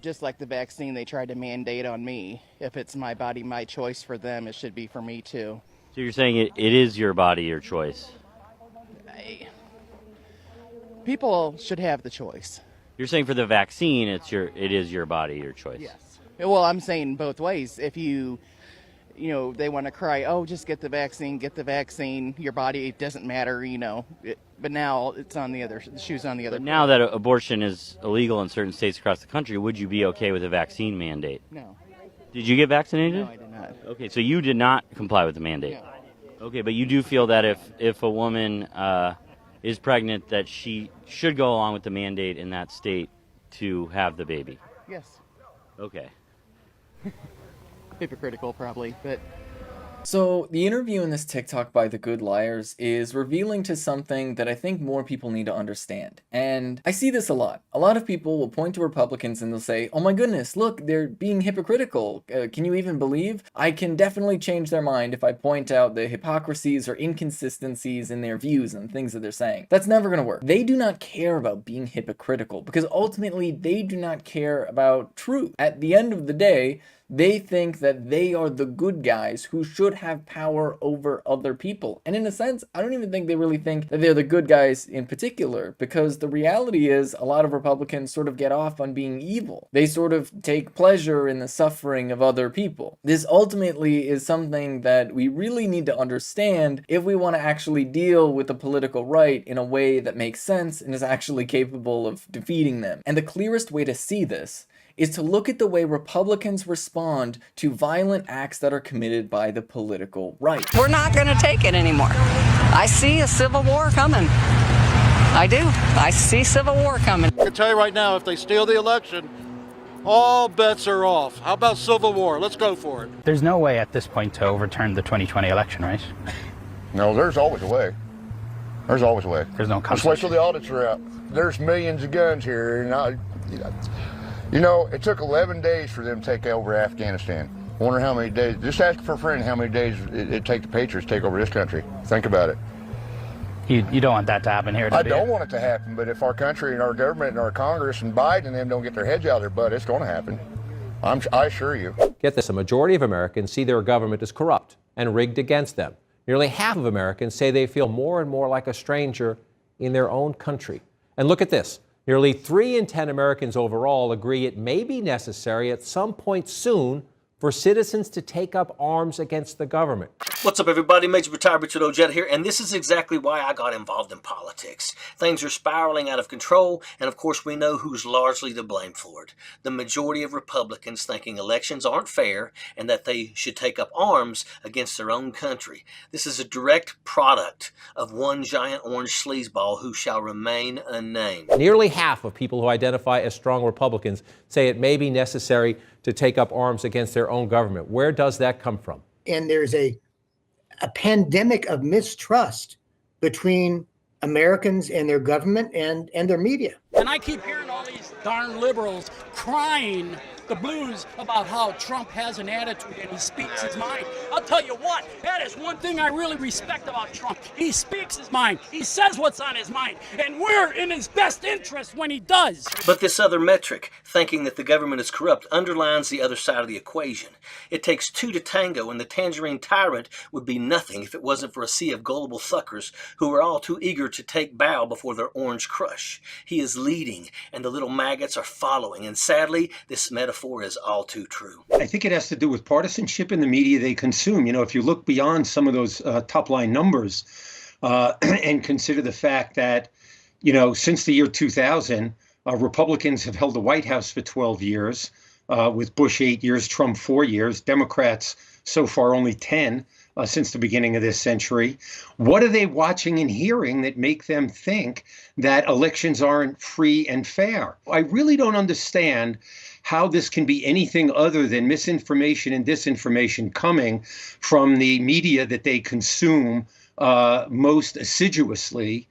Just like the vaccine they tried to mandate on me. If it's my body, my choice for them, it should be for me too. So you're saying it is your body, your choice. I, people should have the choice. You're saying for the vaccine, it is your body, your choice. Yes. Well, I'm saying both ways. If they want to cry, oh, just get the vaccine, your body, it doesn't matter, but now it's on the shoe's on the other But foot. now that abortion is illegal in certain states across the country, would you be okay with a vaccine mandate? No. Did you get vaccinated? No, I did not. Okay, so you did not comply with the mandate. No. Okay, but you do feel that if a woman is pregnant, that she should go along with the mandate in that state to have the baby? Yes. Okay. Hypocritical, probably, but... So, the interview in this TikTok by The Good Liars is revealing to something that I think more people need to understand. And I see this a lot. A lot of people will point to Republicans and they'll say, oh my goodness, look, they're being hypocritical. Can you even believe? I can definitely change their mind if I point out the hypocrisies or inconsistencies in their views and things that they're saying. That's never going to work. They do not care about being hypocritical because ultimately they do not care about truth. At the end of the day, they think that they are the good guys who should have power over other people. And in a sense, I don't even think they really think that they're the good guys in particular, because the reality is a lot of Republicans sort of get off on being evil. They sort of take pleasure in the suffering of other people. This ultimately is something that we really need to understand if we want to actually deal with the political right in a way that makes sense and is actually capable of defeating them. And the clearest way to see this is to look at the way Republicans respond to violent acts that are committed by the political right. We're not going to take it anymore. I see a civil war coming. I do. I see civil war coming. I can tell you right now, if they steal the election, all bets are off. How about civil war? Let's go for it. There's no way at this point to overturn the 2020 election, right? No, there's always a way. There's always a way. There's no Just wait till the audits are out. There's millions of guns here, and it took 11 days for them to take over Afghanistan. Wonder how many days. Just ask for a friend how many days it'd take the Patriots to take over this country. Think about it. You don't want that to happen here, do you? I don't want it to happen, but if our country and our government and our Congress and Biden and them don't get their heads out of their butt, it's going to happen. I assure you. Get this, a majority of Americans see their government as corrupt and rigged against them. Nearly half of Americans say they feel more and more like a stranger in their own country. And look at this. Nearly 3 in 10 Americans overall agree it may be necessary at some point soon for citizens to take up arms against the government. What's up, everybody? Major Retired Richard Ojeda here, and this is exactly why I got involved in politics. Things are spiraling out of control, and of course we know who's largely to blame for it. The majority of Republicans thinking elections aren't fair and that they should take up arms against their own country. This is a direct product of one giant orange sleazeball who shall remain unnamed. Nearly half of people who identify as strong Republicans say it may be necessary to take up arms against their own government. Where does that come from? And there's a pandemic of mistrust between Americans and their government and their media. And I keep hearing all these darn liberals crying the blues about how Trump has an attitude and he speaks his mind. I'll tell you what, that is one thing I really respect about Trump. He speaks his mind. He says what's on his mind. And we're in his best interest when he does. But this other metric, thinking that the government is corrupt, underlines the other side of the equation. It takes two to tango, and the tangerine tyrant would be nothing if it wasn't for a sea of gullible suckers who are all too eager to take bow before their orange crush. He is leading, and the little maggots are following, and sadly, this metaphor is all too true. I think it has to do with partisanship in the media they consume. If you look beyond some of those top-line numbers and consider the fact that, since the year 2000, Republicans have held the White House for 12 years, with Bush 8 years, Trump 4 years, Democrats so far only 10 since the beginning of this century. What are they watching and hearing that make them think that elections aren't free and fair? I really don't understand how this can be anything other than misinformation and disinformation coming from the media that they consume most assiduously,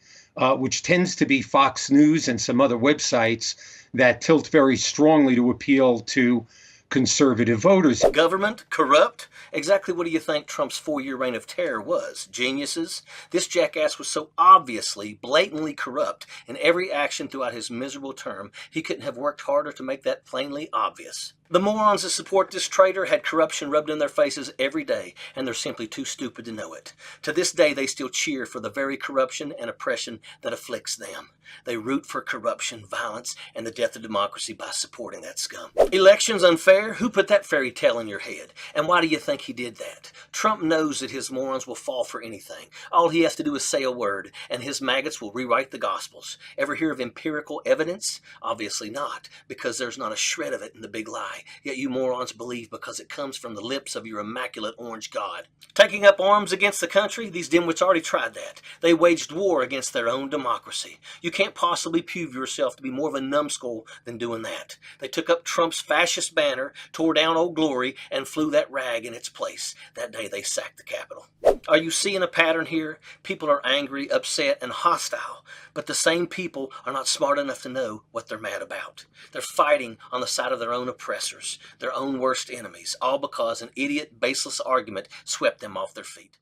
which tends to be Fox News and some other websites that tilt very strongly to appeal to conservative voters. Government corrupt? Exactly what do you think Trump's 4-year reign of terror was? Geniuses? This jackass was so obviously, blatantly corrupt in every action throughout his miserable term, he couldn't have worked harder to make that plainly obvious. The morons that support this traitor had corruption rubbed in their faces every day, and they're simply too stupid to know it. To this day, they still cheer for the very corruption and oppression that afflicts them. They root for corruption, violence, and the death of democracy by supporting that scum. Elections unfair? Who put that fairy tale in your head? And why do you think he did that? Trump knows that his morons will fall for anything. All he has to do is say a word, and his maggots will rewrite the Gospels. Ever hear of empirical evidence? Obviously not, because there's not a shred of it in the big lie. Yet you morons believe because it comes from the lips of your immaculate orange god. Taking up arms against the country? These dimwits already tried that. They waged war against their own democracy. You can't possibly prove yourself to be more of a numbskull than doing that. They took up Trump's fascist banner, tore down Old Glory, and flew that rag in its place. That day they sacked the Capitol. Are you seeing a pattern here? People are angry, upset, and hostile, but the same people are not smart enough to know what they're mad about. They're fighting on the side of their own oppressors, their own worst enemies, all because an idiot, baseless argument swept them off their feet.